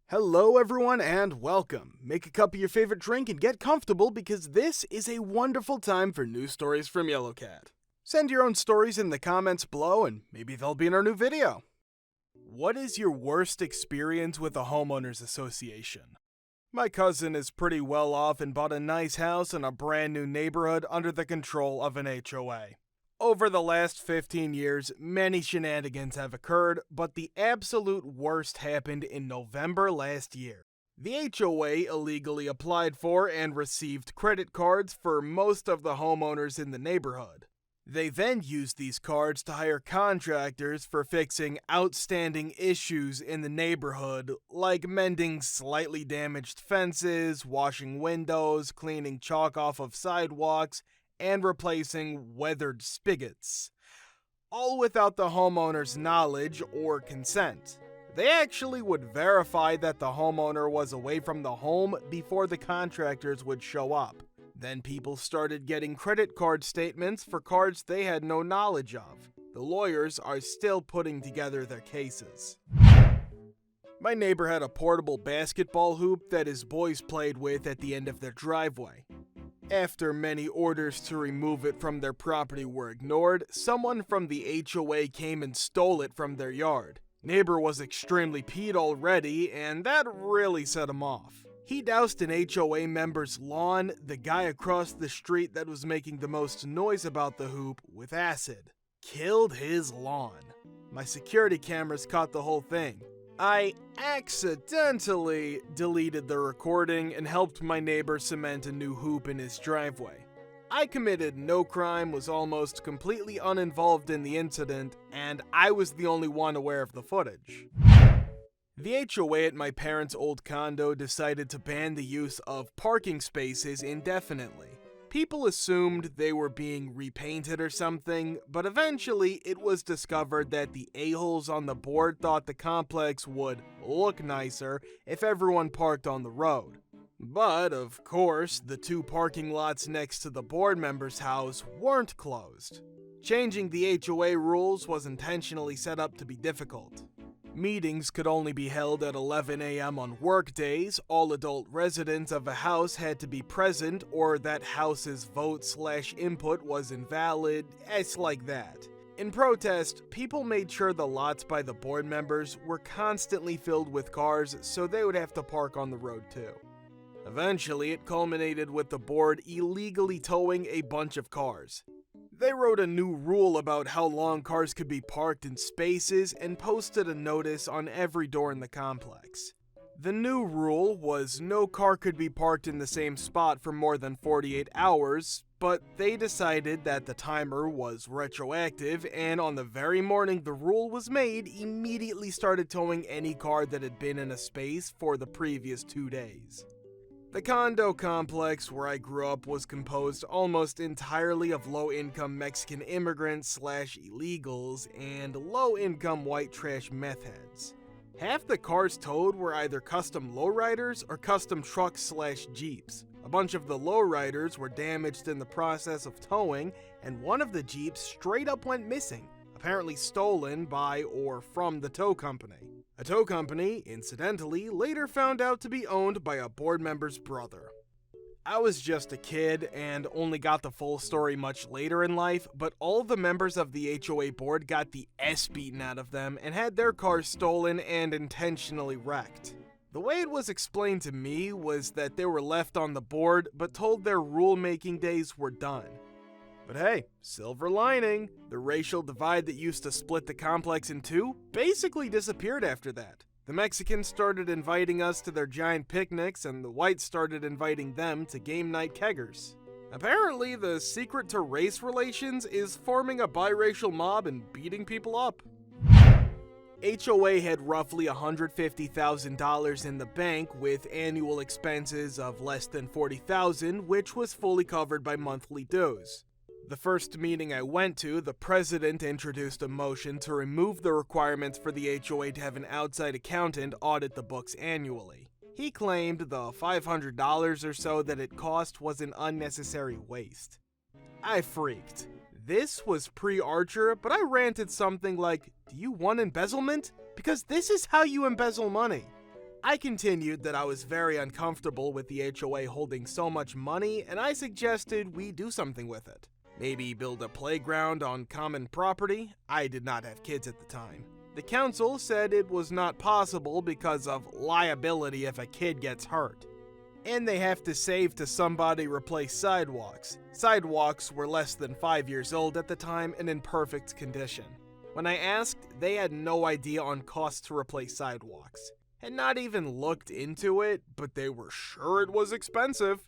Hello everyone and welcome. Make a cup of your favorite drink and get comfortable because this is a wonderful time for news stories from Yellow Cat. Send your own stories in the comments below and maybe they'll be in our new video. What is your worst experience with a homeowners association? My cousin is pretty well off and bought a nice house in a brand new neighborhood under the control of an HOA. Over the last 15 years, many shenanigans have occurred, but the absolute worst happened in November last year. The HOA illegally applied for and received credit cards for most of the homeowners in the neighborhood. They then used these cards to hire contractors for fixing outstanding issues in the neighborhood, like mending slightly damaged fences, washing windows, cleaning chalk off of sidewalks, and replacing weathered spigots, all without the homeowner's knowledge or consent. They actually would verify that the homeowner was away from the home before the contractors would show up. Then people started getting credit card statements for cards they had no knowledge of. The lawyers are still putting together their cases. My neighbor had a portable basketball hoop that his boys played with at the end of their driveway. After many orders to remove it from their property were ignored, someone from the HOA came and stole it from their yard. Neighbor was extremely peeved already, and that really set him off. He doused an HOA member's lawn, the guy across the street that was making the most noise about the hoop, with acid. Killed his lawn. My security cameras caught the whole thing. I accidentally deleted the recording and helped my neighbor cement a new hoop in his driveway. I committed no crime, was almost completely uninvolved in the incident, and I was the only one aware of the footage. The HOA at my parents' old condo decided to ban the use of parking spaces indefinitely. People assumed they were being repainted or something, but eventually it was discovered that the a-holes on the board thought the complex would look nicer if everyone parked on the road. But, of course, the two parking lots next to the board member's house weren't closed. Changing the HOA rules was intentionally set up to be difficult. Meetings could only be held at 11 a.m. on workdays, all adult residents of a house had to be present, or that house's vote/input was invalid, it's like that. In protest, people made sure the lots by the board members were constantly filled with cars, so they would have to park on the road too. Eventually, it culminated with the board illegally towing a bunch of cars. They wrote a new rule about how long cars could be parked in spaces and posted a notice on every door in the complex. The new rule was no car could be parked in the same spot for more than 48 hours, but they decided that the timer was retroactive, and on the very morning the rule was made, immediately started towing any car that had been in a space for the previous 2 days. The condo complex where I grew up was composed almost entirely of low-income Mexican immigrants/illegals and low-income white trash meth heads. Half the cars towed were either custom lowriders or custom trucks/jeeps. A bunch of the lowriders were damaged in the process of towing, and one of the jeeps straight up went missing, apparently stolen by or from the tow company. A tow company, incidentally, later found out to be owned by a board member's brother. I was just a kid and only got the full story much later in life, but all the members of the HOA board got the S beaten out of them and had their cars stolen and intentionally wrecked. The way it was explained to me was that they were left on the board but told their rulemaking days were done. But hey, silver lining, the racial divide that used to split the complex in two basically disappeared after that. The Mexicans started inviting us to their giant picnics, and the whites started inviting them to game night keggers. Apparently, the secret to race relations is forming a biracial mob and beating people up. HOA had roughly $150,000 in the bank with annual expenses of less than $40,000, which was fully covered by monthly dues. The first meeting I went to, the president introduced a motion to remove the requirements for the HOA to have an outside accountant audit the books annually. He claimed the $500 or so that it cost was an unnecessary waste. I freaked. This was pre-Archer, but I ranted something like, "Do you want embezzlement? Because this is how you embezzle money." I continued that I was very uncomfortable with the HOA holding so much money, and I suggested we do something with it. Maybe build a playground on common property. I did not have kids at the time. The council said it was not possible because of liability if a kid gets hurt. And they have to save to somebody replace sidewalks. Sidewalks were less than 5 years old at the time and in perfect condition. When I asked, they had no idea on costs to replace sidewalks. Had not even looked into it, but they were sure it was expensive.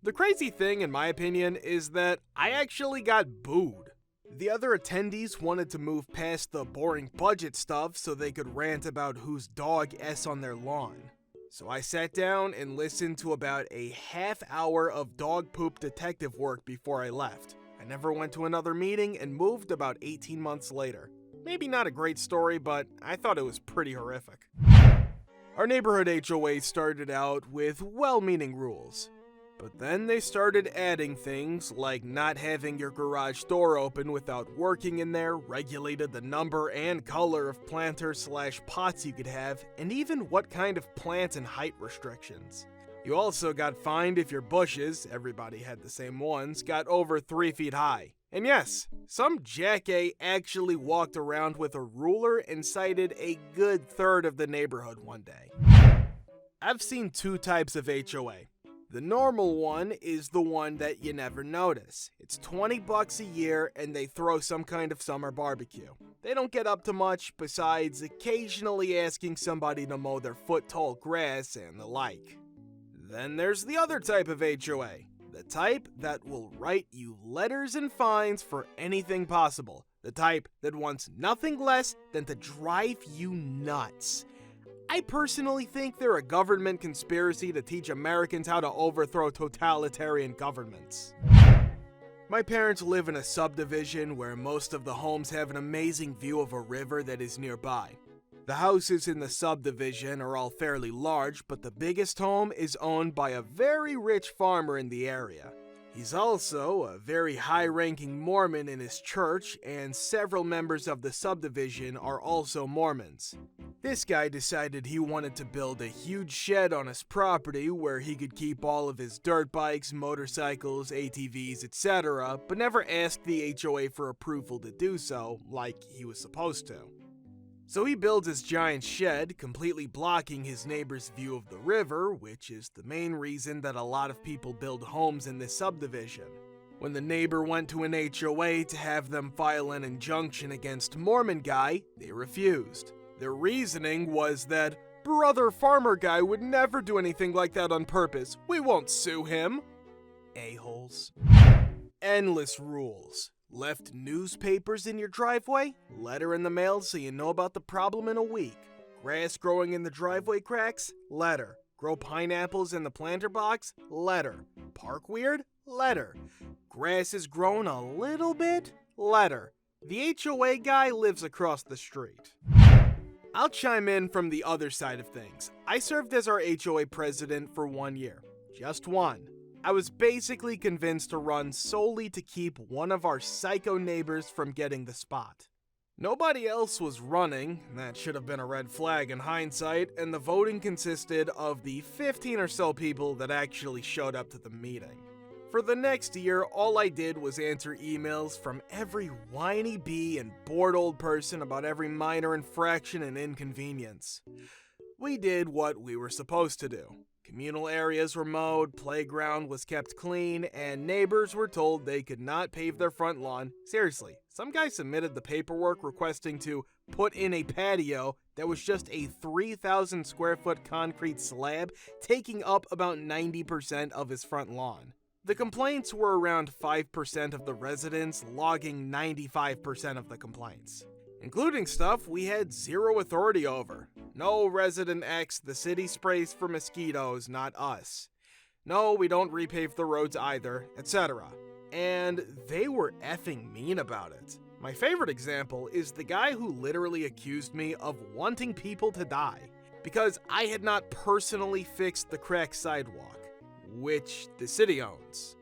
The crazy thing, in my opinion, is that I actually got booed. The other attendees wanted to move past the boring budget stuff so they could rant about whose dog S on their lawn. So I sat down and listened to about a half hour of dog poop detective work before I left. I never went to another meeting and moved about 18 months later. Maybe not a great story, but I thought it was pretty horrific. Our neighborhood HOA started out with well-meaning rules. But then they started adding things like not having your garage door open without working in there, regulated the number and color of planters/pots you could have, and even what kind of plant and height restrictions. You also got fined if your bushes, everybody had the same ones, got over 3 feet high. And yes, some jackass actually walked around with a ruler and cited a good third of the neighborhood one day. I've seen 2 types of HOA. The normal one is the one that you never notice. It's $20 a year and they throw some kind of summer barbecue. They don't get up to much besides occasionally asking somebody to mow their foot-tall grass and the like. Then there's the other type of HOA. The type that will write you letters and fines for anything possible. The type that wants nothing less than to drive you nuts. I personally think they're a government conspiracy to teach Americans how to overthrow totalitarian governments. My parents live in a subdivision where most of the homes have an amazing view of a river that is nearby. The houses in the subdivision are all fairly large, but the biggest home is owned by a very rich farmer in the area. He's also a very high-ranking Mormon in his church, and several members of the subdivision are also Mormons. This guy decided he wanted to build a huge shed on his property where he could keep all of his dirt bikes, motorcycles, ATVs, etc., but never asked the HOA for approval to do so, like he was supposed to. So he builds his giant shed, completely blocking his neighbor's view of the river, which is the main reason that a lot of people build homes in this subdivision. When the neighbor went to an HOA to have them file an injunction against Mormon guy, they refused. Their reasoning was that, "Brother farmer guy would never do anything like that on purpose. We won't sue him." A-holes. Endless rules. Left newspapers in your driveway? Letter in the mail so you know about the problem in a week. Grass growing in the driveway cracks? Letter. Grow pineapples in the planter box? Letter. Park weird? Letter. Grass is grown a little bit? Letter. The HOA guy lives across the street. I'll chime in from the other side of things. I served as our HOA president for 1 year. Just one. I was basically convinced to run solely to keep one of our psycho neighbors from getting the spot. Nobody else was running, that should have been a red flag in hindsight, and the voting consisted of the 15 or so people that actually showed up to the meeting. For the next year, all I did was answer emails from every whiny bee and bored old person about every minor infraction and inconvenience. We did what we were supposed to do. Communal areas were mowed, playground was kept clean, and neighbors were told they could not pave their front lawn. Seriously, some guy submitted the paperwork requesting to put in a patio that was just a 3,000 square foot concrete slab, taking up about 90% of his front lawn. The complaints were around 5% of the residents, logging 95% of the complaints. Including stuff we had zero authority over. No, resident X, the city sprays for mosquitoes, not us. No, we don't repave the roads either, etc. And they were effing mean about it. My favorite example is the guy who literally accused me of wanting people to die because I had not personally fixed the cracked sidewalk, which the city owns.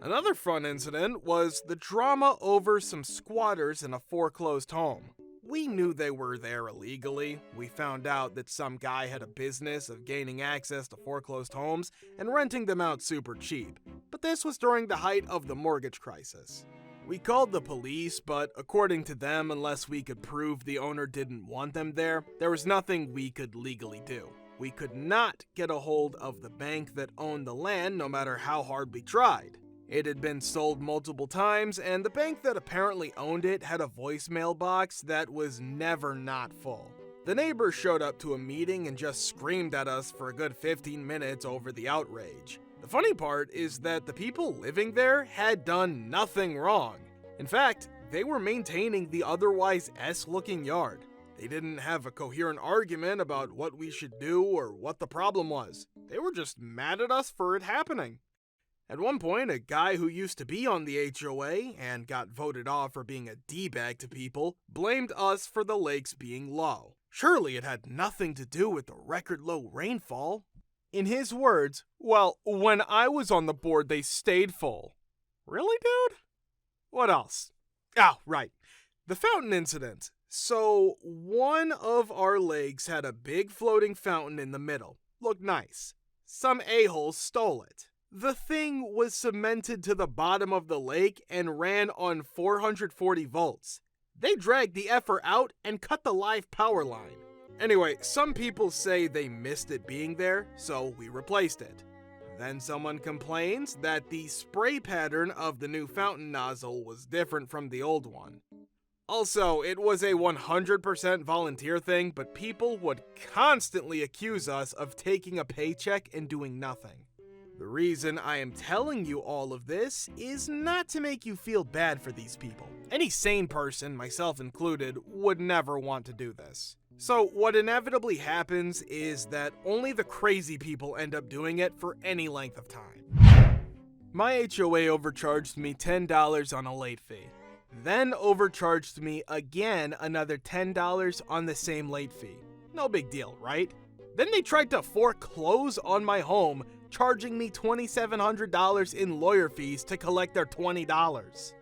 Another fun incident was the drama over some squatters in a foreclosed home. We knew they were there illegally. We found out that some guy had a business of gaining access to foreclosed homes and renting them out super cheap. But this was during the height of the mortgage crisis. We called the police, but according to them, unless we could prove the owner didn't want them there was nothing we could legally do. We could not get a hold of the bank that owned the land no matter how hard we tried. It had been sold multiple times, and the bank that apparently owned it had a voicemail box that was never not full. The neighbors showed up to a meeting and just screamed at us for a good 15 minutes over the outrage. The funny part is that the people living there had done nothing wrong. In fact, they were maintaining the otherwise S-looking yard. They didn't have a coherent argument about what we should do or what the problem was. They were just mad at us for it happening. At one point, a guy who used to be on the HOA and got voted off for being a D-bag to people blamed us for the lakes being low. Surely it had nothing to do with the record low rainfall. In his words, well, when I was on the board, they stayed full. Really, dude? What else? Oh, right. The fountain incident. So, one of our lakes had a big floating fountain in the middle. Looked nice. Some a-holes stole it. The thing was cemented to the bottom of the lake and ran on 440 volts. They dragged the effer out and cut the live power line. Anyway, some people say they missed it being there, so we replaced it. Then someone complains that the spray pattern of the new fountain nozzle was different from the old one. Also, it was a 100% volunteer thing, but people would constantly accuse us of taking a paycheck and doing nothing. The reason I am telling you all of this is not to make you feel bad for these people. Any sane person, myself included, would never want to do this. So what inevitably happens is that only the crazy people end up doing it for any length of time. My HOA overcharged me $10 on a late fee, then overcharged me again another $10 on the same late fee. No big deal, right? Then they tried to foreclose on my home, charging me $2,700 in lawyer fees to collect their $20.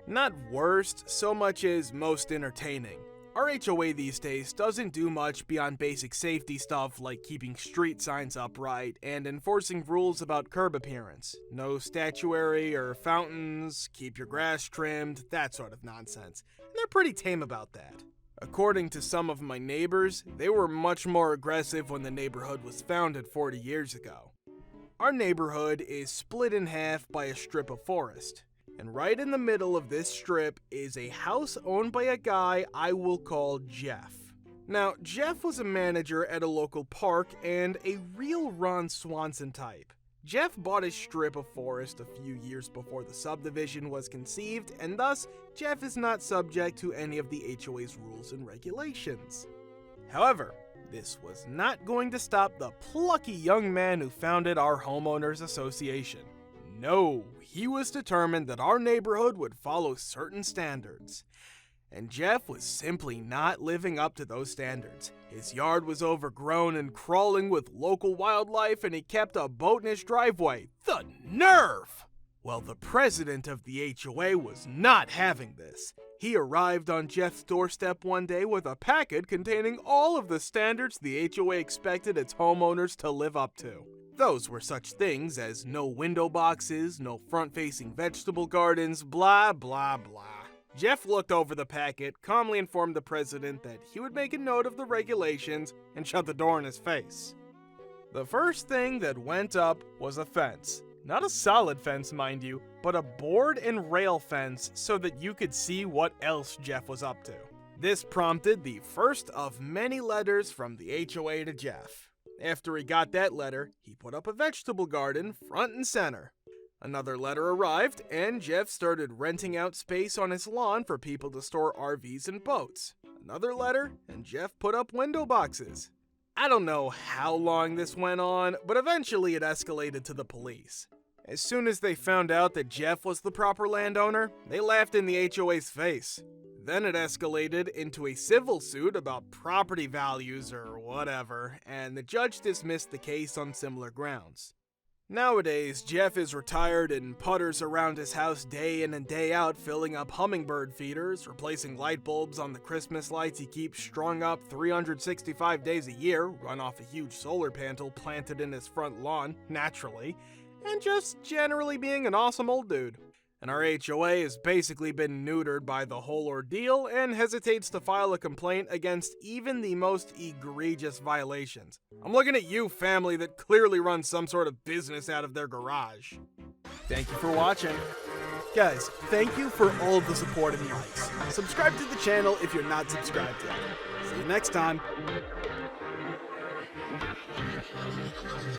Not worst so much as most entertaining. Our HOA these days doesn't do much beyond basic safety stuff like keeping street signs upright and enforcing rules about curb appearance. No statuary or fountains, keep your grass trimmed, that sort of nonsense. And they're pretty tame about that. According to some of my neighbors, they were much more aggressive when the neighborhood was founded 40 years ago. Our neighborhood is split in half by a strip of forest. And right in the middle of this strip is a house owned by a guy I will call Jeff. Now, Jeff was a manager at a local park and a real Ron Swanson type. Jeff bought a strip of forest a few years before the subdivision was conceived, and thus, Jeff is not subject to any of the HOA's rules and regulations. However, this was not going to stop the plucky young man who founded our homeowners association. No, he was determined that our neighborhood would follow certain standards. And Jeff was simply not living up to those standards. His yard was overgrown and crawling with local wildlife, and he kept a boat in his driveway. The nerve! Well, the president of the HOA was not having this. He arrived on Jeff's doorstep one day with a packet containing all of the standards the HOA expected its homeowners to live up to. Those were such things as no window boxes, no front-facing vegetable gardens, blah, blah, blah. Jeff looked over the packet, calmly informed the president that he would make a note of the regulations, and shut the door in his face. The first thing that went up was a fence. Not a solid fence, mind you, but a board and rail fence so that you could see what else Jeff was up to. This prompted the first of many letters from the HOA to Jeff. After he got that letter, he put up a vegetable garden front and center. Another letter arrived, and Jeff started renting out space on his lawn for people to store RVs and boats. Another letter, and Jeff put up window boxes. I don't know how long this went on, but eventually it escalated to the police. As soon as they found out that Jeff was the proper landowner, they laughed in the HOA's face. Then it escalated into a civil suit about property values or whatever, and the judge dismissed the case on similar grounds. Nowadays, Jeff is retired and putters around his house day in and day out, filling up hummingbird feeders, replacing light bulbs on the Christmas lights he keeps strung up 365 days a year, run off a huge solar panel planted in his front lawn, naturally, and just generally being an awesome old dude. And our HOA has basically been neutered by the whole ordeal and hesitates to file a complaint against even the most egregious violations. I'm looking at you, family that clearly runs some sort of business out of their garage. Thank you for watching. Guys, thank you for all of the support and likes. Subscribe to the channel if you're not subscribed yet. See you next time.